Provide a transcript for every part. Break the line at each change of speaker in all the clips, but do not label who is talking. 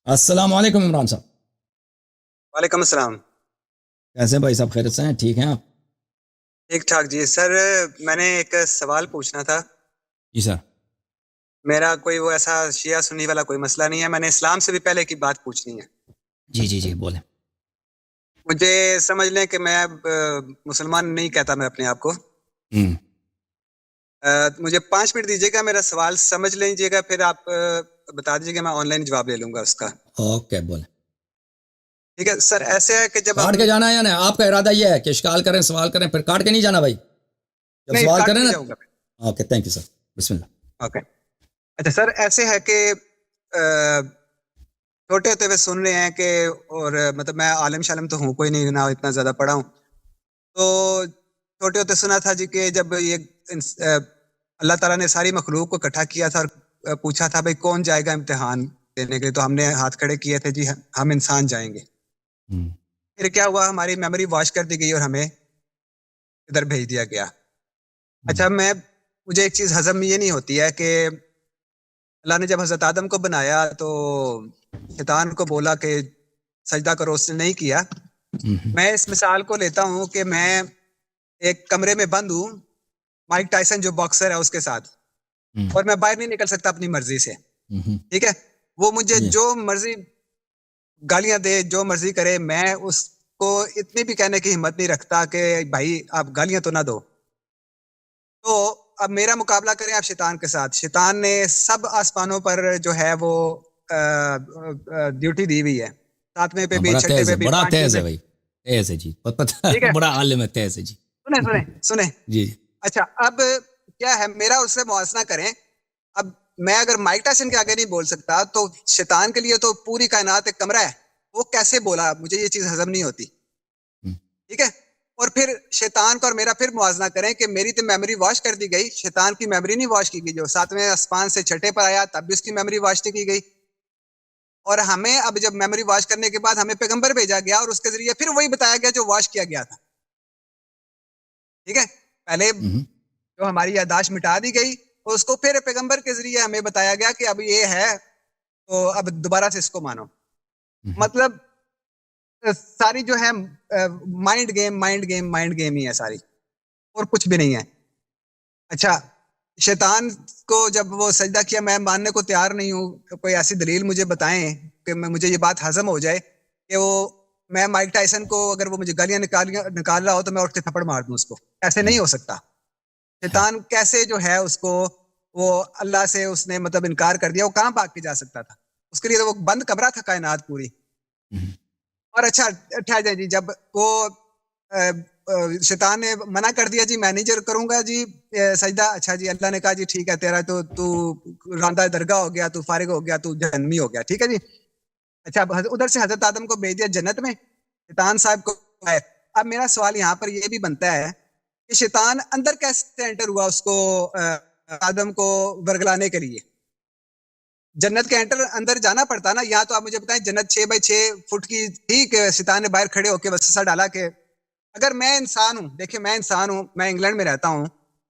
السلام علیکم عمران صاحب.
وعلیکم السلام.
کیسے ہیں بھائی صاحب؟ خیریت سے ہیں؟ ٹھیک ہیں آپ؟
ٹھیک ٹھاک جی سر. میں نے ایک سوال پوچھنا تھا.
جی سر.
میرا کوئی وہ ایسا شیعہ سنی والا کوئی مسئلہ نہیں ہے. میں نے اسلام سے بھی پہلے کی بات پوچھنی ہے.
جی جی جی بولیں.
مجھے سمجھ لیں کہ میں اب مسلمان نہیں کہتا میں اپنے آپ کو. مجھے 5 منٹ دیجیے گا, میرا سوال سمجھ لیجیے گا, پھر آپ بتا دیجیے گا, میں آن لائن جواب لے لوں گا اس کا.
اوکے بولیں.
ٹھیک ہے سر. ایسے ہے کہ جب
کاٹ
ہم
کے جانا ہے یا نہیں؟ آپ کا ارادہ یہ ہے کہ اشکال کریں, سوال کریں, پھر کاٹ کے نہیں جانا بھائی؟ جب
نہیں
سوال
کاٹ
کریں
نہیں
نا.
جاؤں گا.
Okay thank you sir. بسم اللہ.
اوکے. اچھا سر, ایسے ہے کہ چھوٹے ہوتے ہوئے سن رہے ہیں کہ, اور مطلب میں عالم شالم تو ہوں کوئی نہیں, نہ اتنا زیادہ پڑھا ہوں, تو چھوٹے ہوتے سنا تھا جی کہ جب یہ اللہ تعالیٰ نے ساری مخلوق کو اکٹھا کیا تھا اور پوچھا تھا بھائی کون جائے گا امتحان دینے کے لیے, تو ہم نے ہاتھ کھڑے کیے تھے جی ہم انسان جائیں گے. پھر کیا ہوا, ہماری میموری واش کر دی گئی اور ہمیں ادھر بھیج دیا گیا. اچھا مجھے ایک چیز ہضم یہ نہیں ہوتی ہے کہ اللہ نے جب حضرت آدم کو بنایا تو شیطان کو بولا کہ سجدہ کرو, اس نے نہیں کیا. میں اس مثال کو لیتا ہوں کہ میں ایک کمرے میں بند ہوں مائک ٹائسن جو باکسر ہے اس کے ساتھ, اور میں باہر نہیں نکل سکتا اپنی مرضی سے. ٹھیک ہے, وہ مجھے جو مرضی گالیاں دے, جو مرضی کرے, میں اس کو اتنی بھی کہنے کی ہمت نہیں رکھتا کہ بھائی آپ گالیاں تو نہ دو. تو اب میرا مقابلہ کریں آپ شیطان کے ساتھ. شیطان نے سب آسمانوں پر جو ہے وہ ڈیوٹی دی ہوئی ہے, 7ویں پہ بھی,
بڑا
6
تیز
پہ
ہے,
بھی,
بڑا
5ویں
تیز ہے
پہ.
بھائی, تیز ہے جی, پتہ
ٹھیک ہے,
بڑا عالم ہے, تیز ہے جی.
سنیں سنیں سنیں.
جی.
اچھا اب کیا ہے, میرا اس سے موازنہ کریں. اب میں اگر مائک ٹائسن کے آگے نہیں بول سکتا تو شیطان کے لیے تو پوری کائنات ایک کمرہ ہے, وہ کیسے بولا؟ مجھے یہ چیز ہضم نہیں ہوتی. ٹھیک ہے, اور پھر شیطان کا اور میرا پھر موازنہ کریں کہ میری تو میموری واش کر دی گئی, شیطان کی میموری نہیں واش کی گئی. جو 7ویں آسمان سے 6 پر آیا تب بھی اس کی میموری واش نہیں کی گئی. اور ہمیں اب جب میموری واش کرنے کے بعد ہمیں پیغمبر بھیجا گیا اور اس کے ذریعے پھر وہی بتایا گیا جو واش کیا گیا تھا. ٹھیک ہے, پہلے جو ہماری یادداشت مٹا دی گئی, اور اس کو پھر پیغمبر کے ذریعے ہمیں بتایا گیا کہ اب یہ ہے تو اب دوبارہ سے اس کو مانو. مطلب ساری جو ہے mind game mind game mind game ہی ہے ساری, اور کچھ بھی نہیں ہے. اچھا, شیطان کو جب وہ سجدہ کیا, میں ماننے کو تیار نہیں ہوں. کوئی ایسی دلیل مجھے بتائیں کہ مجھے یہ بات ہضم ہو جائے کہ وہ میں مائک ٹائسن کو اگر وہ مجھے گالیاں نکال رہا ہو تو میں اٹھ کے تھپڑ مار دوں اس کو. ایسے نہیں ہو سکتا. شیطان کیسے جو ہے اس کو وہ اللہ سے اس نے مطلب انکار کر دیا, وہ کہاں بھاگ کے جا سکتا تھا؟ اس کے لیے تو وہ بند کمرہ تھا کائنات پوری. اور اچھا ٹھہر جائے جی, جب وہ شیطان نے منع کر دیا جی میں نہیں کروں گا جی سجدہ. اچھا جی, اللہ نے کہا جی ٹھیک ہے, تیرا تو راندہ درگاہ ہو گیا, تو فارغ ہو گیا, تو جہنمی ہو گیا. ٹھیک ہے جی. اچھا, ادھر سے حضرت آدم کو بھیج دیا جنت میں, شیطان صاحب کو. اب میرا سوال یہاں پر یہ بھی بنتا ہے کہ شیطان اندر کیسے انٹر ہوا اس کو آدم کو ورگلانے کے لیے؟ جنت کے اندر جانا پڑتا نا. یا تو آپ مجھے بتائیں جنت 6x6 فٹ کی تھی کہ شیطان نے باہر کھڑے ہو کے وسوسہ ڈالا کہ اگر میں انسان ہوں, دیکھیں میں انسان ہوں, میں انگلینڈ میں رہتا ہوں,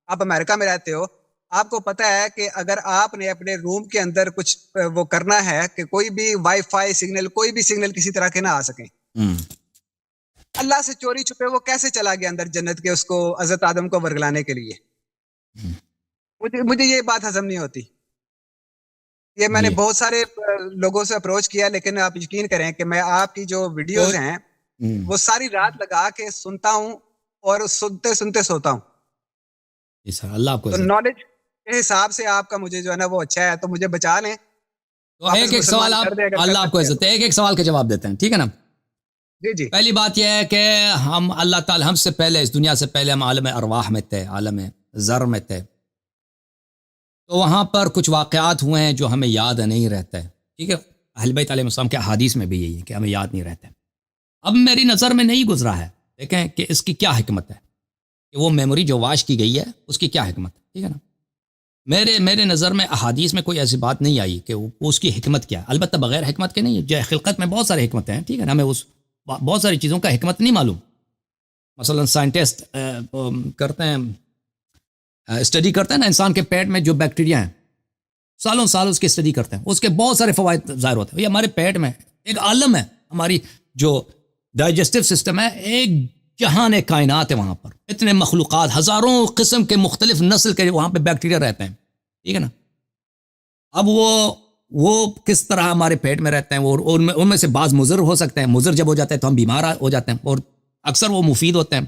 آپ امریکہ میں رہتے ہو, آپ کو پتا ہے کہ اگر آپ نے اپنے روم کے اندر کچھ وہ کرنا ہے کہ کوئی بھی وائی فائی سگنل, کوئی بھی سگنل کسی طرح کے نہ آ سکیں. اللہ سے چوری چھپے وہ کیسے چلا گیا اندر جنت کے اس کو حضرت آدم کو ورگلانے کے لیے؟ مجھے یہ بات ہضم نہیں ہوتی. یہ میں نے بہت سارے لوگوں سے اپروچ کیا, لیکن آپ یقین کریں کہ میں آپ کی جو ویڈیوز ہیں وہ ساری رات لگا کے سنتا ہوں اور سنتے سنتے سوتا ہوں.
اللہ آپ کو
تو نالج کے حساب سے آپ کا مجھے جو ہے نا وہ اچھا ہے, تو مجھے بچا لیں.
تو ایک ایک سوال آپ, اللہ آپ کو عزت ہے, ایک ایک سوال کا جواب دیتے ہیں, ٹھیک ہے نا.
جی جی.
پہلی بات یہ ہے کہ ہم اللہ تعالی ہم سے پہلے اس دنیا سے پہلے ہم عالم ارواح میں تھے, عالم ذر میں تھے. تو وہاں پر کچھ واقعات ہوئے ہیں جو ہمیں یاد نہیں رہتا ہے. ٹھیک ہے, اہل بیت علیہ السلام کے احادیث میں بھی یہی ہے کہ ہمیں یاد نہیں رہتا ہے. اب میری نظر میں نہیں گزرا ہے, دیکھیں کہ اس کی کیا حکمت ہے, کہ وہ میموری جو واش کی گئی ہے اس کی کیا حکمت ہے. ٹھیک ہے نا, میرے نظر میں احادیث میں کوئی ایسی بات نہیں آئی کہ اس کی حکمت کیا ہے. البتہ بغیر حکمت کے نہیں, جو خلقت میں بہت سارے حکمتیں ہیں. ٹھیک ہے نا, ہمیں اس بہت ساری چیزوں کا حکمت نہیں معلوم. مثلا سائنٹسٹ کرتے ہیں اسٹڈی کرتے ہیں نا انسان کے پیٹ میں جو بیکٹیریا ہیں, سالوں سال اس کی اسٹڈی کرتے ہیں, اس کے بہت سارے فوائد ظاہر ہوتے ہیں. یہ ہمارے پیٹ میں ایک عالم ہے, ہماری جو ڈائجسٹو سسٹم ہے, ایک جہان کائنات ہے, وہاں پر اتنے مخلوقات, ہزاروں قسم کے مختلف نسل کے وہاں پہ بیکٹیریا رہتے ہیں, ٹھیک ہے نا. اب وہ کس طرح ہمارے پیٹ میں رہتے ہیں, وہ ان میں سے بعض مضر ہو سکتے ہیں, مضر جب ہو جاتے ہیں تو ہم بیمار ہو جاتے ہیں, اور اکثر وہ مفید ہوتے ہیں.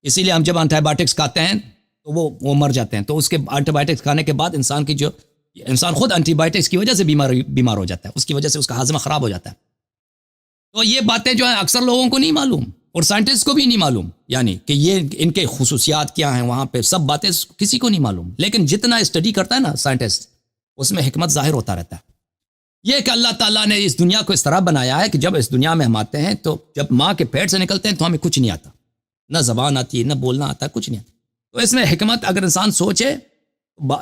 اسی لیے ہم جب اینٹی بایوٹکس کھاتے ہیں تو وہ مر جاتے ہیں. تو اس کے اینٹی بایوٹکس کھانے کے بعد انسان خود اینٹی بایوٹکس کی وجہ سے بیمار ہو جاتا ہے, اس کی وجہ سے اس کا ہاضمہ خراب ہو جاتا ہے. تو یہ باتیں جو ہیں اکثر لوگوں کو نہیں معلوم, اور سائنٹسٹ کو بھی نہیں معلوم, یعنی کہ یہ ان کے خصوصیات کیا ہیں, وہاں پہ سب باتیں کسی کو نہیں معلوم. لیکن جتنا اسٹڈی کرتا ہے نا سائنٹسٹ, اس میں حکمت ظاہر ہوتا رہتا ہے. یہ کہ اللہ تعالیٰ نے اس دنیا کو اس طرح بنایا ہے کہ جب اس دنیا میں ہم آتے ہیں تو جب ماں کے پیٹ سے نکلتے ہیں تو ہمیں کچھ نہیں آتا, نہ زبان آتی ہے, نہ بولنا آتا ہے, کچھ نہیں آتا. تو اس میں حکمت, اگر انسان سوچے,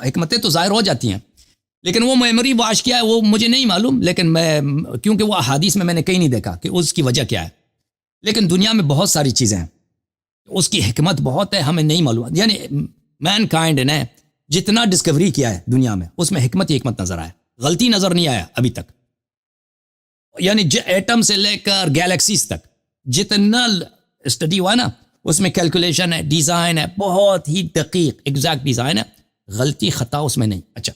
حکمتیں تو ظاہر ہو جاتی ہیں. لیکن وہ میموری واش کیا ہے وہ مجھے نہیں معلوم, لیکن کیونکہ وہ احادیث میں نے کہیں نہیں دیکھا کہ اس کی وجہ کیا ہے. لیکن دنیا میں بہت ساری چیزیں ہیں, اس کی حکمت بہت ہے, ہمیں نہیں معلوم. یعنی مین کائنڈ نے جتنا ڈسکوری کیا ہے دنیا میں, اس میں حکمت ہی حکمت نظر آئے, غلطی نظر نہیں آیا ابھی تک. یعنی ایٹم سے لے کر گیلیکسیز تک جتنا اسٹڈی ہوا ہے نا, اس میں کیلکولیشن ہے, ڈیزائن ہے, بہت ہی دقیق ایگزیکٹ ڈیزائن ہے, غلطی خطا اس میں نہیں. اچھا,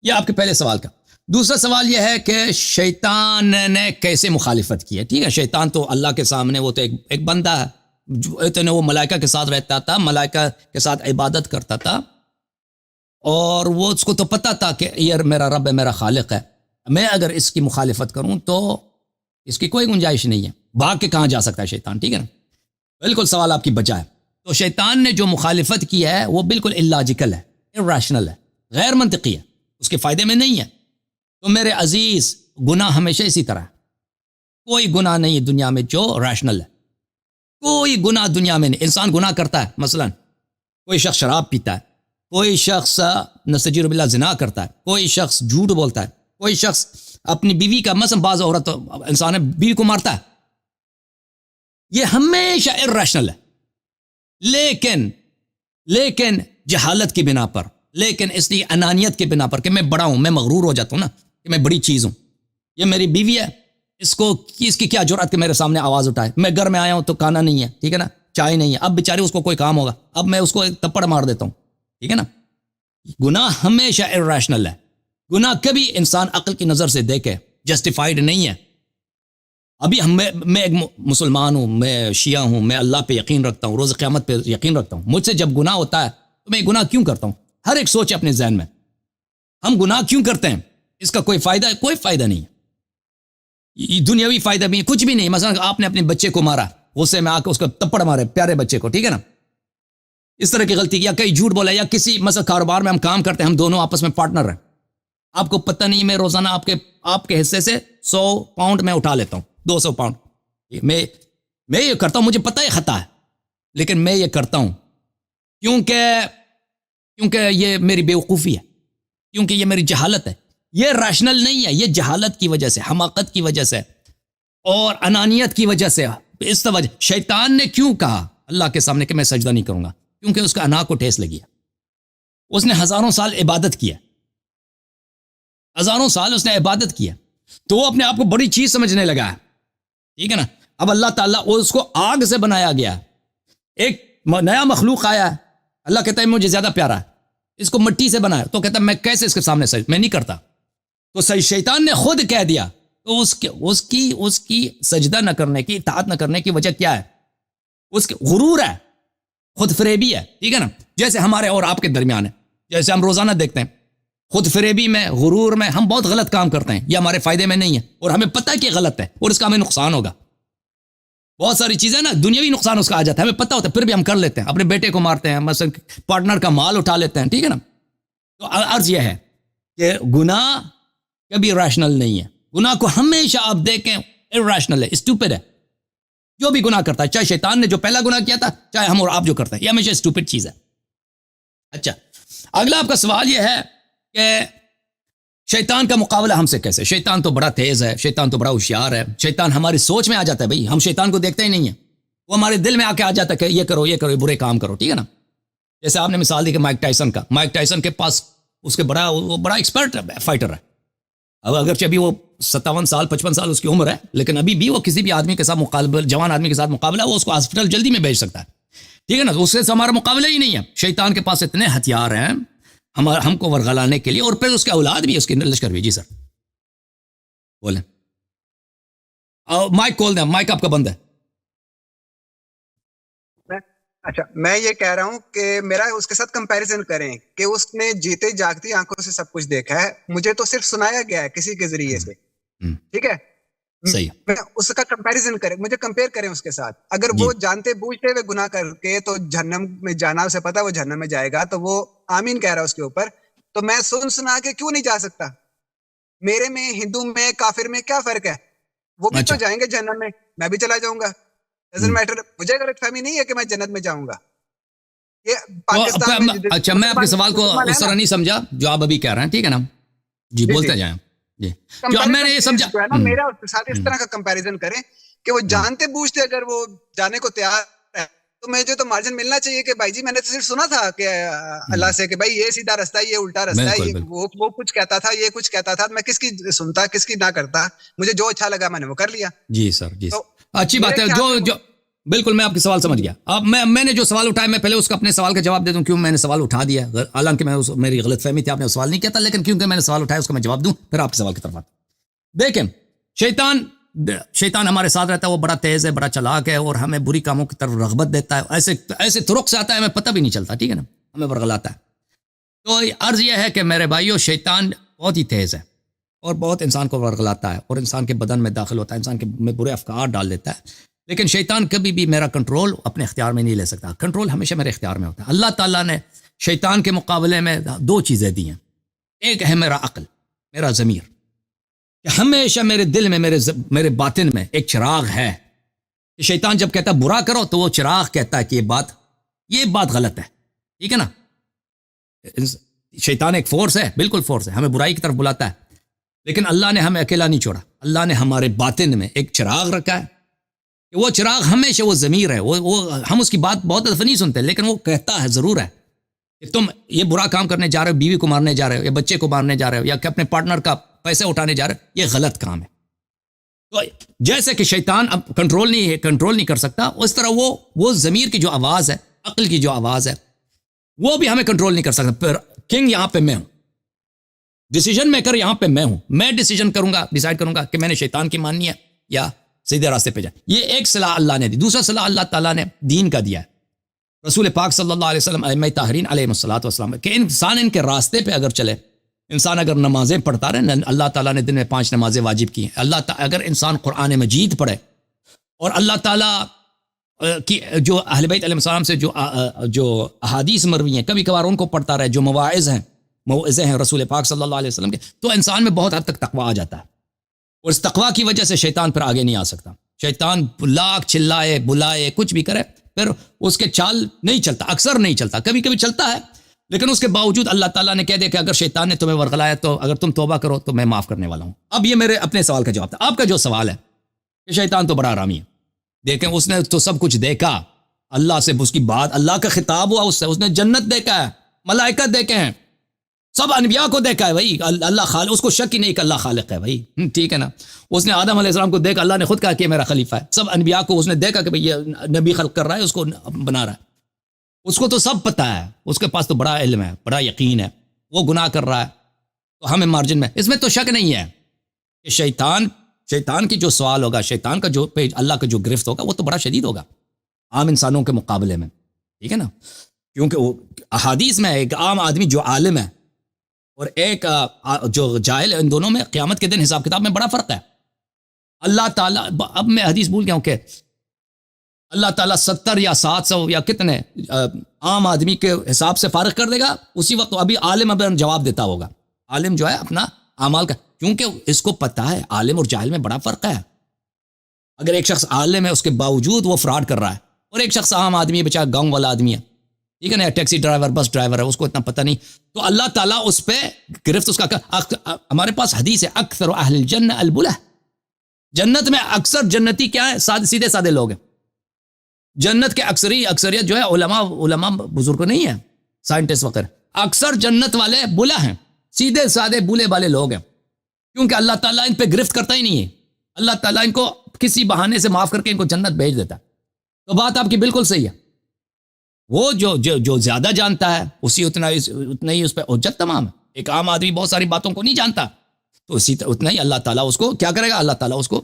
یہ آپ کے پہلے سوال کا. دوسرا سوال یہ ہے کہ شیطان نے کیسے مخالفت کی ہے. ٹھیک ہے, شیطان تو اللہ کے سامنے وہ تو ایک بندہ ہے, اتنے وہ ملائکہ کے ساتھ رہتا تھا, ملائکہ کے ساتھ عبادت کرتا تھا, اور وہ اس کو تو پتہ تھا کہ یہ میرا رب ہے, میرا خالق ہے, میں اگر اس کی مخالفت کروں تو اس کی کوئی گنجائش نہیں ہے, بھاگ کے کہاں جا سکتا ہے شیطان. ٹھیک ہے نا, بالکل سوال آپ کی بجا ہے. تو شیطان نے جو مخالفت کی ہے وہ بالکل اللاجیکل ہے, irrational ہے, غیر منطقی ہے, اس کے فائدے میں نہیں ہے. تو میرے عزیز, گناہ ہمیشہ اسی طرح ہے. کوئی گناہ نہیں ہے دنیا میں جو ریشنل ہے, کوئی گناہ دنیا میں نہیں. انسان گناہ کرتا ہے, مثلا کوئی شخص شراب پیتا ہے, کوئی شخص نستجیر باللہ زنا کرتا ہے, کوئی شخص جھوٹ بولتا ہے, کوئی شخص اپنی بیوی کا, مثلا بعض عورت انسان بیوی کو مارتا ہے. یہ ہمیشہ irrational ہے. لیکن جہالت کی بنا پر, لیکن اس لیے انانیت کی بنا پر کہ میں بڑا ہوں, میں مغرور ہو جاتا ہوں نا کہ میں بڑی چیز ہوں. یہ میری بیوی ہے, اس کی کیا جرأت کہ میرے سامنے آواز اٹھائے. میں گھر میں آیا ہوں تو کھانا نہیں ہے, ٹھیک ہے نا, چائے نہیں ہے, اب بیچارے اس کو کوئی کام ہوگا, اب میں اس کو ایک تپڑ مار دیتا ہوں. ٹھیک ہے نا, گناہ ہمیشہ irrational ہے. گناہ کبھی انسان عقل کی نظر سے دیکھے جسٹیفائڈ نہیں ہے. ابھی میں ایک مسلمان ہوں, میں شیعہ ہوں, میں اللہ پہ یقین رکھتا ہوں, روز قیامت پہ یقین رکھتا ہوں. مجھ سے جب گناہ ہوتا ہے تو میں گناہ کیوں کرتا ہوں؟ ہر ایک سوچے اپنے ذہن میں, ہم گناہ کیوں کرتے ہیں؟ اس کا کوئی فائدہ ہے؟ کوئی فائدہ نہیں ہے, دنیاوی فائدہ بھی کچھ بھی نہیں. مثلا آپ نے اپنے بچے کو مارا, غصے میں آ کے اس کو تپڑ مارے, پیارے بچے کو, ٹھیک ہے نا, اس طرح کی غلطی, یا کئی جھوٹ بولا, یا کسی مثلا کاروبار میں ہم کام کرتے ہیں, ہم دونوں آپس میں پارٹنر ہیں, آپ کو پتہ نہیں میں روزانہ آپ کے حصے سے 100 پاؤنڈ میں اٹھا لیتا ہوں, 200 پاؤنڈ. میں یہ کرتا ہوں, مجھے پتہ ہے خطا ہے, لیکن میں یہ کرتا ہوں کیونکہ یہ میری بیوقوفی ہے, کیونکہ یہ میری جہالت ہے. یہ ریشنل نہیں ہے, یہ جہالت کی وجہ سے, حماقت کی وجہ سے اور انانیت کی وجہ سے. اس وجہ شیطان نے کیوں کہا اللہ کے سامنے کہ میں سجدہ نہیں کروں گا؟ کیونکہ اس کا انا کو ٹھیس لگی ہے. اس نے ہزاروں سال عبادت کیا, ہزاروں سال اس نے عبادت کیا, تو وہ اپنے آپ کو بڑی چیز سمجھنے لگا ہے. ٹھیک ہے نا. اب اللہ تعالیٰ اس کو آگ سے بنایا گیا, ایک نیا مخلوق آیا ہے, اللہ کہتا ہے مجھے زیادہ پیارا ہے, اس کو مٹی سے بنایا, تو کہتا ہے میں کیسے اس کے سامنے میں نہیں کرتا. تو شیطان نے خود کہہ دیا. تو اس کی سجدہ نہ کرنے کی, اطاعت نہ کرنے کی وجہ کیا ہے؟ اس کے غرور ہے, خود فریبی ہے. ٹھیک ہے نا, جیسے ہمارے اور آپ کے درمیان ہے, جیسے ہم روزانہ دیکھتے ہیں, خود فریبی میں, غرور میں ہم بہت غلط کام کرتے ہیں, یہ ہمارے فائدے میں نہیں ہے, اور ہمیں پتہ ہے کہ غلط ہے اور اس کا ہمیں نقصان ہوگا. بہت ساری چیزیں نا دنیاوی نقصان اس کا آ جاتا ہے, ہمیں پتہ ہوتا ہے, پھر بھی ہم کر لیتے ہیں. اپنے بیٹے کو مارتے ہیں, مثلا پارٹنر کا مال اٹھا لیتے ہیں. ٹھیک ہے نا. تو عرض یہ ہے کہ گناہ کبھی ریشنل نہیں ہے. گناہ کو ہمیشہ آپ دیکھیں irrational ہے, اسٹوپڈ ہے. جو بھی گناہ کرتا ہے, چاہے شیطان نے جو پہلا گناہ کیا تھا, چاہے ہم اور آپ جو کرتے ہیں, یہ ہمیشہ اسٹوپڈ چیز ہے. اچھا, اگلا آپ کا سوال یہ ہے کہ شیطان کا مقابلہ ہم سے کیسے؟ شیطان تو بڑا تیز ہے, شیطان تو بڑا ہوشیار ہے, شیطان ہماری سوچ میں آ جاتا ہے. بھائی ہم شیطان کو دیکھتے ہی نہیں ہیں, وہ ہمارے دل میں آ کے آ جاتا ہے کہ یہ کرو, یہ برے کام کرو. ٹھیک ہے نا. جیسے آپ نے مثال دی کہ مائک ٹائسن کا, مائک ٹائسن کے پاس اس کے وہ بڑا ایکسپرٹ فائٹر ہے. اب اگرچہ ابھی وہ 57 سال 55 سال اس کی عمر ہے, لیکن ابھی بھی وہ کسی بھی آدمی کے ساتھ مقابلہ, جوان آدمی کے ساتھ مقابلہ, وہ اس کو ہاسپٹل جلدی میں بھیج سکتا ہے. ٹھیک ہے نا, اس سے ہمارا مقابلہ ہی نہیں ہے. شیطان کے پاس اتنے ہتھیار ہیں ہم کو ورغلانے کے لیے, اور پھر اس کے اولاد بھی, اس کے لشکر بھی. جی سر بولیں. مائک کھول دیں, مائک آپ کا بند ہے.
اچھا, میں یہ کہہ رہا ہوں کہ میرا اس کے ساتھ کمپیریزن کریں کہ اس نے جیتے جاگتی آنکھوں سے سب کچھ دیکھا ہے, مجھے تو صرف سنایا گیا ہے کسی کے ذریعے سے. ٹھیک ہے,
صحیح.
اس کا کمپیریزن کریں, مجھے کمپیئر کریں اس کے ساتھ. اگر وہ جانتے بوجھتے ہوئے گناہ کر کے تو جہنم میں جانا, اسے پتا وہ جہنم میں جائے گا, تو وہ آمین کہہ رہا ہے اس کے اوپر, تو میں سنا کے کیوں نہیں جا سکتا؟ میرے میں, ہندو میں, کافر میں کیا فرق ہے؟ وہ بھی تو جائیں گے جہنم میں, میں بھی چلا جاؤں گا. Doesn't matter. مجھے غلط فہمی نہیں ہے کہ میں جنت میں جاؤں گا. یہ پاکستان میں.
اچھا, میں آپ کے سوال کو اس طرح نہیں سمجھا جو آپ ابھی کہہ رہے ہیں. ٹھیک ہے نا, جی بولتے جائیں. جی, جو میں نے یہ سمجھا
میرا اس کے ساتھ اس طرح کا کمپیریزن کریں کہ وہ جانتے بوجھتے اگر وہ جانے کو تیار ہے, تو مجھے تو مارجن ملنا چاہیے کہ بھائی جی میں نے تو صرف سنا تھا کہ اللہ سے کہ بھائی یہ سیدھا رستہ ہے, یہ الٹا رستہ ہے, وہ کچھ کہتا تھا, یہ کچھ کہتا تھا, میں کس کی سنتا کس کی نہ کرتا, مجھے جو اچھا لگا میں نے وہ کر لیا.
جی سر, جی اچھی بات ہے. جو بالکل میں آپ کے سوال سمجھ گیا. اب میں نے جو سوال اٹھایا, میں پہلے اس کا اپنے سوال کا جواب دے دوں, کیوں میں نے سوال اٹھا دیا. حالانکہ میری غلط فہمی تھی, آپ نے سوال نہیں کیا تھا, لیکن کیونکہ میں نے سوال اٹھایا اس کا میں جواب دوں, پھر آپ کے سوال کی طرف آتا. دیکھیں, شیطان ہمارے ساتھ رہتا ہے, وہ بڑا تیز ہے, بڑا چلاک ہے, اور ہمیں بری کاموں کی طرف رغبت دیتا ہے. ایسے طرق سے آتا ہے, ہمیں پتہ بھی نہیں چلتا. ٹھیک ہے نا, ہمیں ورغلاتا ہے. تو عرض یہ ہے کہ میرے بھائیو, شیطان بہت ہی تیز ہے اور بہت انسان کو ورغلاتا ہے, اور انسان کے بدن میں داخل ہوتا ہے, انسان کے میں برے افکار ڈال دیتا ہے. لیکن شیطان کبھی بھی میرا کنٹرول اپنے اختیار میں نہیں لے سکتا. کنٹرول ہمیشہ میرے اختیار میں ہوتا ہے. اللہ تعالیٰ نے شیطان کے مقابلے میں 2 چیزیں دی ہیں. ایک ہے میرا عقل, میرا ضمیر, کہ ہمیشہ میرے دل میں, میرے باطن میں ایک چراغ ہے. کہ شیطان جب کہتا ہے برا کرو, تو وہ چراغ کہتا ہے کہ یہ بات غلط ہے. ٹھیک ہے نا, شیطان ایک فورس ہے, بالکل فورس ہے, ہمیں برائی کی طرف بلاتا ہے. لیکن اللہ نے ہمیں اکیلا نہیں چھوڑا. اللہ نے ہمارے باطن میں ایک چراغ رکھا ہے, کہ وہ چراغ ہمیشہ, وہ ضمیر ہے, وہ ہم اس کی بات بہت دفعہ نہیں سنتے, لیکن وہ کہتا ہے ضرور ہے کہ تم یہ برا کام کرنے جا رہے ہو, بیوی کو مارنے جا رہے ہو, یا بچے کو مارنے جا رہے ہو, یا کہ اپنے پارٹنر کا پیسے اٹھانے جا رہے ہو, یہ غلط کام ہے. تو جیسے کہ شیطان اب کنٹرول نہیں کر سکتا, اس طرح وہ ضمیر کی جو آواز ہے, عقل کی جو آواز ہے, وہ بھی ہمیں کنٹرول نہیں کر سکتا. پھر کنگ یہاں پہ میں ہوں, ڈیسیجن میکر یہاں پہ میں ہوں. میں ڈیسیجن کروں گا, ڈیسائیڈ کروں گا کہ میں نے شیطان کی ماننی ہے یا سیدھے راستے پہ جائیں. یہ ایک صلاح اللہ نے دی. دوسرا صلاح اللہ تعالیٰ نے دین کا دیا ہے. رسول پاک صلی اللہ علیہ وسلم, ائمہ طاہرین علیہ الصلوۃ والسلام, کہ انسان ان کے راستے پہ اگر چلے, انسان اگر نمازیں پڑھتا رہے, اللہ تعالیٰ نے دن میں 5 نمازیں واجب کی ہیں. اگر انسان قرآن مجید پڑھے, اور اللہ تعالیٰ کی جو اہل بیت علیہ السلام سے جو احادیث مروی ہیں, کبھی کبھار ان کو پڑھتا رہے, جو موعظے ہیں رسول پاک صلی اللہ علیہ وسلم کے, تو انسان میں بہت حد تک تقویٰ آ جاتا ہے. اور اس تقویٰ کی وجہ سے شیطان پھر آگے نہیں آ سکتا. شیطان لاکھ چلائے بلائے کچھ بھی کرے, پھر اس کے چال نہیں چلتا, اکثر نہیں چلتا, کبھی کبھی چلتا ہے, لیکن اس کے باوجود اللہ تعالیٰ نے کہہ دیا کہ اگر شیطان نے تمہیں ورغلایا تو اگر تم توبہ کرو تو میں معاف کرنے والا ہوں. اب یہ میرے اپنے سوال کا جواب تھا. آپ کا جو سوال ہے کہ شیطان تو بڑا حرامی ہے, دیکھیں اس نے تو سب کچھ دیکھا, اللہ سے اس کی بات, اللہ کا خطاب ہوا اس نے جنت دیکھا ہے, ملائکت دیکھے ہیں, سب انبیاء کو دیکھا ہے. بھائی اللہ خالق, اس کو شک ہی نہیں کہ اللہ خالق ہے. بھائی ٹھیک ہے نا, اس نے آدم علیہ السلام کو دیکھا, اللہ نے خود کہا کہ میرا خلیفہ ہے. سب انبیاء کو اس نے دیکھا کہ بھئی یہ نبی خلق کر رہا ہے, اس کو بنا رہا ہے, اس کو تو سب پتہ ہے, اس کے پاس تو بڑا علم ہے, بڑا یقین ہے. وہ گناہ کر رہا ہے تو ہمیں مارجن میں, اس میں تو شک نہیں ہے کہ شیطان کی جو سوال ہوگا, شیطان کا جو اللہ کا جو گرفت ہوگا, وہ تو بڑا شدید ہوگا عام انسانوں کے مقابلے میں. ٹھیک ہے نا, کیونکہ وہ احادیث میں ایک عام آدمی جو عالم ہے اور ایک جو جاہل ہے, ان دونوں میں قیامت کے دن حساب کتاب میں بڑا فرق ہے. اللہ تعالیٰ, اب میں حدیث بھول گیا ہوں کہ اللہ تعالیٰ 70 یا 700 یا کتنے عام آدمی کے حساب سے فارغ کر دے گا. اسی وقت ابھی عالم اب جواب دیتا ہوگا, عالم جو ہے اپنا اعمال کا, کیونکہ اس کو پتہ ہے عالم اور جاہل میں بڑا فرق ہے. اگر ایک شخص عالم ہے, اس کے باوجود وہ فراڈ کر رہا ہے, اور ایک شخص عام آدمی ہے, بیچارہ گاؤں والا آدمی ہے, ٹھیک ہے نا, ٹیکسی ڈرائیور, بس ڈرائیور ہے, اس کو اتنا پتہ نہیں, تو اللہ تعالیٰ اس پہ گرفت اس کا. ہمارے پاس حدیث ہے, اکثر اہل الجنہ البلہ, جنت میں اکثر جنتی کیا ہے, سیدھے سادے لوگ ہیں. جنت کے اکثریت جو ہے علماء بزرگ نہیں ہے, سائنٹسٹ وغیرہ, اکثر جنت والے بلا ہیں، سیدھے سادے بولے والے لوگ ہیں، کیونکہ اللہ تعالیٰ ان پہ گرفت کرتا ہی نہیں ہے، اللہ تعالیٰ ان کو کسی بہانے سے معاف کر کے ان کو جنت بھیج دیتا ہے۔ تو بات آپ کی بالکل صحیح ہے، وہ جو زیادہ جانتا ہے اسی اتنا ہی اس پہ حجت تمام ہے۔ ایک عام آدمی بہت ساری باتوں کو نہیں جانتا، تو اسی اتنا ہی اللہ تعالیٰ اس کو کیا کرے گا، اللہ تعالیٰ اس کو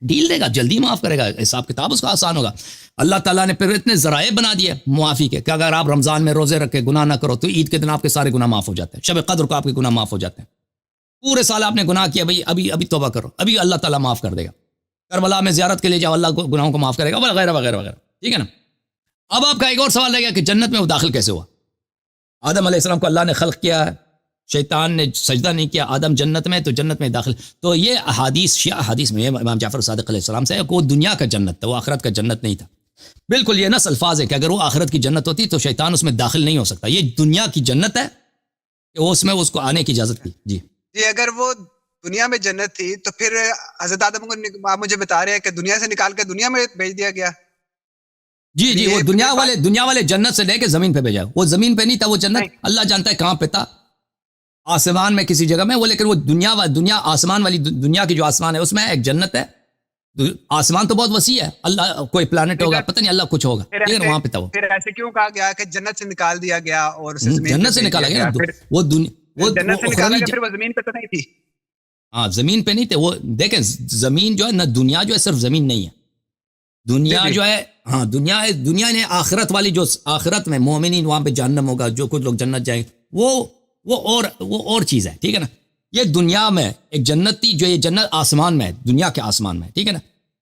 ڈیل دے گا، جلدی معاف کرے گا، حساب کتاب اس کا آسان ہوگا۔ اللہ تعالیٰ نے پھر اتنے ذرائع بنا دیے معافی کے کہ اگر آپ رمضان میں روزے رکھ کے گناہ نہ کرو تو عید کے دن آپ کے سارے گناہ معاف ہو جاتے ہیں، شب قدر کو آپ کے گناہ معاف ہو جاتے ہیں۔ پورے سال آپ نے گناہ کیا، بھئی ابھی توبہ کرو، ابھی اللہ تعالیٰ معاف کر دے گا۔ کربلا میں زیارت کے لیے جاؤ، اللہ کو گناہوں کو معاف کرے گا، وغیرہ وغیرہ وغیرہ، ٹھیک ہے نا۔ اب آپ کا ایک اور سوال رہ گیا کہ جنت میں وہ داخل کیسے ہوا؟ آدم علیہ السلام کو اللہ نے خلق کیا ہے، شیطان نے سجدہ نہیں کیا، آدم جنت میں، تو جنت میں داخل۔ تو یہ احادیث، شیعہ احادیث میں امام جعفر صادق علیہ السلام سے وہ دنیا کا جنت تھا، وہ آخرت کا جنت نہیں تھا۔ بالکل یہ نص الفاظ ہے کہ اگر وہ آخرت کی جنت ہوتی تو شیطان اس میں داخل نہیں ہو سکتا۔ یہ دنیا کی جنت ہے کہ اس میں اس کو آنے کی اجازت دی۔ جی
اگر وہ دنیا میں جنت تھی تو پھر حضرت آدم کو آپ مجھے بتا رہے ہیں کہ دنیا سے نکال کے دنیا میں بھیج دیا گیا۔
جی وہ دنیا والے جنت سے لے کے زمین پہ بھیجا، وہ زمین پہ نہیں تھا، وہ جنت اللہ جانتا ہے کہاں پہ تھا، آسمان میں کسی جگہ میں وہ، لیکن وہ دنیا آسمان والی دنیا کی جو آسمان ہے اس میں ایک جنت ہے۔ آسمان تو بہت وسیع ہے، اللہ کوئی پلانٹ ہوگا، پتہ نہیں اللہ کچھ ہوگا، لیکن وہاں پہ تھا وہ۔
پھر ایسے کیوں کہا گیا کہ جنت سے نکال دیا گیا اور
جنت سے نکالا گیا نا، وہ
جنت سے نکالا گیا، پھر وہ زمین پہ تو نہیں تھی۔
ہاں زمین پہ نہیں تھے وہ، دیکھیں زمین جو ہے نا، دنیا جو ہے صرف زمین نہیں ہے، دنیا جو ہے، ہاں دنیا نے آخرت والی، جو آخرت میں مومنین وہاں پہ جہنم ہوگا، جو کچھ لوگ جنت جائیں، وہ اور چیز ہے، ٹھیک ہے نا۔ یہ دنیا میں ایک جنت تھی، جو یہ جنت آسمان میں ہے، دنیا کے آسمان میں، ٹھیک ہے نا۔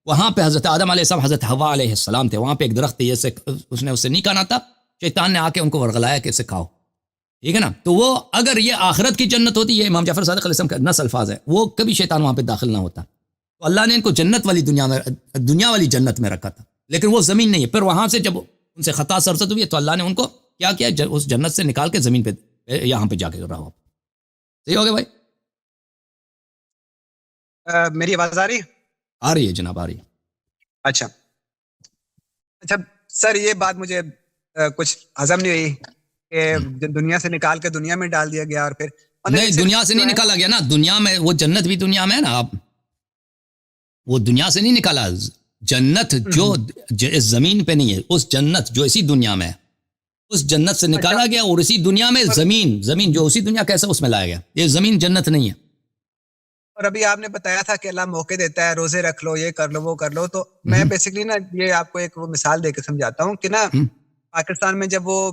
وہاں پہ حضرت آدم علیہ السلام، حضرت حوا علیہ السلام تھے، وہاں پہ ایک درخت تھے، اس نے نہیں کھانا تھا، شیطان نے آ کے ان کو ورغلایا کہ اسے کھاؤ، ٹھیک ہے نا۔ تو وہ اگر یہ آخرت کی جنت ہوتی، یہ امام جعفر صادق علیہ السلام کا نص الفاظ ہے، وہ کبھی شیطان وہاں پہ داخل نہ ہوتا۔ تو اللہ نے ان کو جنت والی دنیا والی جنت میں رکھا تھا، لیکن وہ زمین نہیں ہے۔ پھر وہاں سے جب ان سے خطا سرزد ہوئی تو اللہ نے ان کو کیا کیا، اس جنت سے نکال کے زمین پہ یہاں پہ جا کے رہا۔ صحیح ہو گیا بھائی؟
میری آواز آ رہی ہے؟
آ رہی ہے جناب، آ رہی ہے۔
اچھا سر، یہ بات مجھے کچھ ہضم نہیں ہوئی کہ دنیا سے نکال کے دنیا میں ڈال دیا گیا، اور پھر
نہیں، دنیا سے نہیں نکالا گیا نا، دنیا میں وہ جنت بھی دنیا میں ہے نا، آپ وہ دنیا سے نہیں نکالا، جنت جو اس زمین پہ نہیں ہے، اس جنت جو اسی دنیا میں ہے، اس جنت سے نکالا گیا، اور اسی دنیا میں زمین جو اسی دنیا کیسا اس میں لایا گیا، یہ زمین جنت نہیں ہے۔
اور ابھی آپ نے بتایا تھا کہ اللہ موقع دیتا ہے، روزے رکھ لو، یہ کر لو، وہ کر لو، تو میں بیسیکلی نا یہ آپ کو ایک وہ مثال دے کے سمجھاتا ہوں کہ نا پاکستان میں جب وہ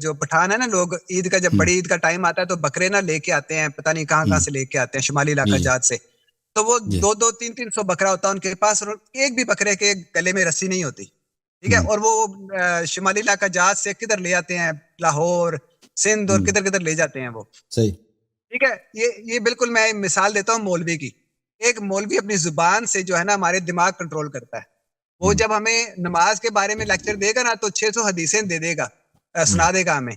جو پٹھان ہے نا لوگ، عید کا جب بڑی عید کا ٹائم آتا ہے تو بکرے نہ لے کے آتے ہیں، پتہ نہیں کہاں سے لے کے آتے ہیں، شمالی علاقہ جات سے، تو وہ 200-300 بکرا ہوتا ہے ان کے پاس، اور ایک بھی بکرے کے گلے میں رسی نہیں ہوتی، ٹھیک ہے، اور وہ شمالی علاقہ جات سے کدھر لے آتے ہیں، لاہور، سندھ، اور کدھر لے جاتے ہیں وہ،
صحیح،
ٹھیک ہے۔ یہ بالکل میں مثال دیتا ہوں مولوی کی۔ ایک مولوی اپنی زبان سے جو ہے نا ہمارے دماغ کنٹرول کرتا ہے، وہ جب ہمیں نماز کے بارے میں لیکچر دے گا نا تو 600 حدیثیں دے دے گا، سنا دے گا ہمیں،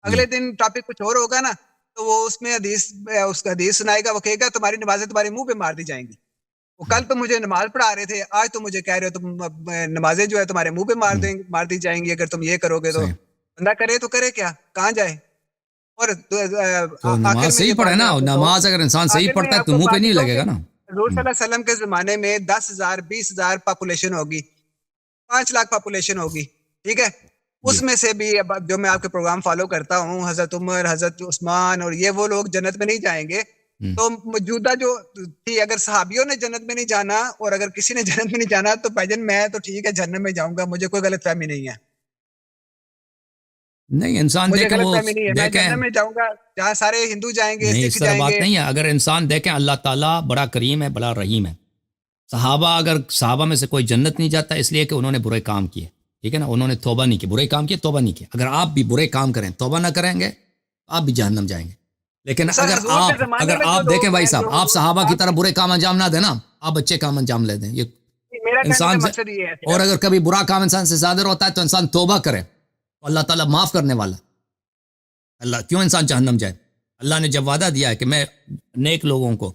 اگلے دن ٹاپک کچھ اور ہوگا نا تو وہ اس میں اس کا حدیث سنائے گا، وہ کہے گا تمہاری نمازیں تمہارے منہ پہ مار دی جائیں گی، وہ کل تو مجھے نماز پڑھا رہے تھے، آج تو مجھے کہہ رہے ہو تم نمازیں جو ہے تمہارے منہ پہ مار دی جائیں گی اگر تم یہ کرو گے، تو بندہ کرے تو کرے کیا، کہاں جائے؟ اور
نماز صحیح پڑھے نا، نماز اگر انسان صحیح پڑھتا ہے تو منہ پہ نہیں لگے گا نا۔
حضور صلی اللہ علیہ وسلم کے زمانے میں 10,000 20,000 پاپولیشن ہوگی، 5 لاکھ پاپولیشن ہوگی، ٹھیک ہے، اس میں سے بھی جو میں آپ کے پروگرام فالو کرتا ہوں، حضرت عمر، حضرت عثمان، اور یہ وہ لوگ جنت میں نہیں جائیں گے، تو موجودہ جو تھی، اگر صحابیوں نے جنت میں نہیں جانا اور اگر کسی نے جنت میں نہیں جانا تو بھائیجان میں تو ٹھیک ہے جہنم میں جاؤں گا، مجھے کوئی غلط فہمی نہیں ہے،
نہیں انسان دیکھیں، وہ
میں جہنم میں جاؤں گا جہاں سارے ہندو جائیں گے،
نہیں، اس
سکھ
طرح
جائیں
بات
گے۔
نہیں ہے، اگر انسان دیکھیں اللہ تعالیٰ بڑا کریم ہے، بڑا رحیم ہے۔ صحابہ میں سے کوئی جنت نہیں جاتا اس لیے کہ انہوں نے برے کام کیے، ٹھیک ہے نا، انہوں نے توبہ نہیں کی، برے کام کیے، توبہ نہیں کی۔ اگر آپ بھی برے کام کریں، توبہ نہ کریں گے، آپ بھی جہنم جائیں گے۔ لیکن اگر آپ دیکھیں بھائی صاحب، آپ صحابہ کی طرح برے کام انجام نہ دیں نا، آپ اچھے کام انجام لے دیں، یہ انسان سے، اور اگر کبھی برا کام انسان سے صادر ہوتا ہے تو انسان توبہ کرے تو اللہ تعالیٰ معاف کرنے والا۔ اللہ کیوں انسان جہنم جائے؟ اللہ نے جب وعدہ دیا ہے کہ میں نیک لوگوں کو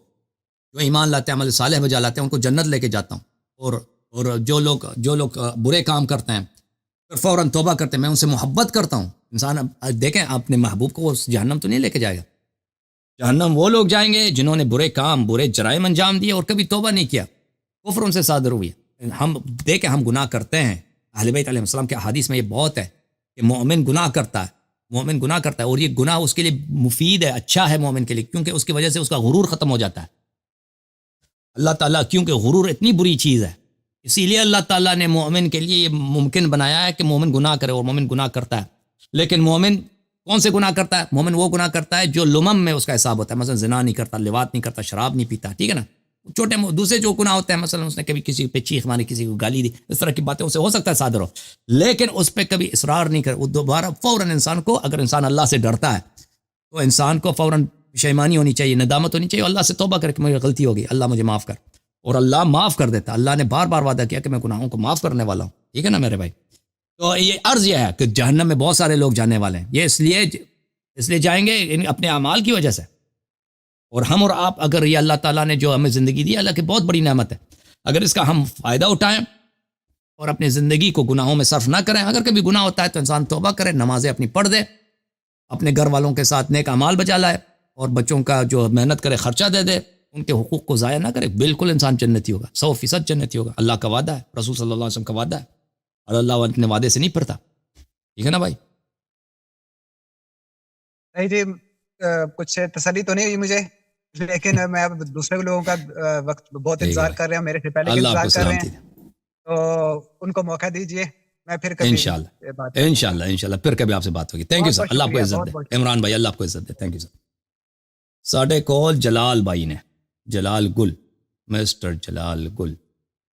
جو ایمان لاتے ہیں، عمل صالح بجا لاتے ہیں، ان کو جنت لے کے جاتا ہوں، اور جو لوگ برے کام کرتے ہیں پھر فوراً توبہ کرتے ہیں، میں ان سے محبت کرتا ہوں، انسان دیکھیں اپنے محبوب کو وہ جہنم تو نہیں لے کے جائے گا. جہنم وہ لوگ جائیں گے جنہوں نے برے کام برے جرائم انجام دیے اور کبھی توبہ نہیں کیا, کفر ان سے صادر ہوئی. ہم دیکھیں ہم گناہ کرتے ہیں, اہل بیت علیہ السلام کے احادیث میں یہ بہت ہے کہ مومن گناہ کرتا ہے, مومن گناہ کرتا ہے, اور یہ گناہ اس کے لیے مفید ہے, اچھا ہے مومن کے لیے, کیونکہ اس کی وجہ سے اس کا غرور ختم ہو جاتا ہے. اللہ تعالیٰ کیونکہ غرور اتنی بری چیز ہے, اسی لیے اللہ تعالیٰ نے مومن کے لیے یہ ممکن بنایا ہے کہ مومن گناہ کرے, اور مومن گناہ کرتا ہے. لیکن مومن کون سے گناہ کرتا ہے؟ مومن وہ گناہ کرتا ہے جو لمم میں اس کا حساب ہوتا ہے, مثلا زنا نہیں کرتا, لواط نہیں کرتا, شراب نہیں پیتا, ٹھیک ہے نا. چھوٹے دوسرے جو گناہ ہوتے ہیں, مثلا اس نے کبھی کسی پہ چیخ ماری, کسی کو گالی دی, اس طرح کی باتیں اسے ہو سکتا ہے صادر ہو, لیکن اس پہ کبھی اصرار نہیں کرے. وہ دوبارہ فوراً انسان کو, اگر انسان اللہ سے ڈرتا ہے تو انسان کو فوراً پشیمانی ہونی چاہیے, ندامت ہونی چاہیے, اللہ سے توبہ کر کے مجھے غلطی ہوگی, اللہ مجھے معاف کر, اور اللہ معاف کر دیتا. اللہ نے بار بار وعدہ کیا کہ میں گناہوں کو معاف کرنے والا ہوں, ٹھیک ہے نا میرے بھائی. تو یہ عرض یہ ہے کہ جہنم میں بہت سارے لوگ جانے والے ہیں, یہ اس لیے جائیں گے اپنے اعمال کی وجہ سے. اور ہم اور آپ, اگر یہ اللہ تعالیٰ نے جو ہمیں زندگی دی, اللہ کی بہت بڑی نعمت ہے, اگر اس کا ہم فائدہ اٹھائیں اور اپنی زندگی کو گناہوں میں صرف نہ کریں. اگر کبھی گناہ ہوتا ہے تو انسان توبہ کرے, نمازیں اپنی پڑھ دے, اپنے گھر والوں کے ساتھ نیک اعمال بجا لائے, اور بچوں کا جو محنت کرے خرچہ دے دے, ان کے حقوق کو ضائع نہ کرے, بالکل انسان جنتی ہوگا, 100% جنتی ہوگا. اللہ کا وعدہ ہے, رسول صلی اللہ علیہ وسلم کا وعدہ ہے, اور اللہ اپنے وعدے سے نہیں پھرتا, ٹھیک ہے نا بھائی.
جی کچھ تسلی تو نہیں ہوئی مجھے, لیکن میں اب دوسرے لوگوں کا وقت بہت انتظار کر رہے ہیں, میرے سے پہلے کے انتظار کر رہے ہیں, تو ان کو موقع دیجئے, میں پھر کبھی
انشاءاللہ پھر کبھی آپ سے بات ہوگی. تھینک یو سر, اللہ آپ کو عزت دے. عمران بھائی اللہ آپ کو عزت دے, تھینک یو سر. ساڈے کول جلال بھائی نے, جلال گل, مسٹر جلال گل.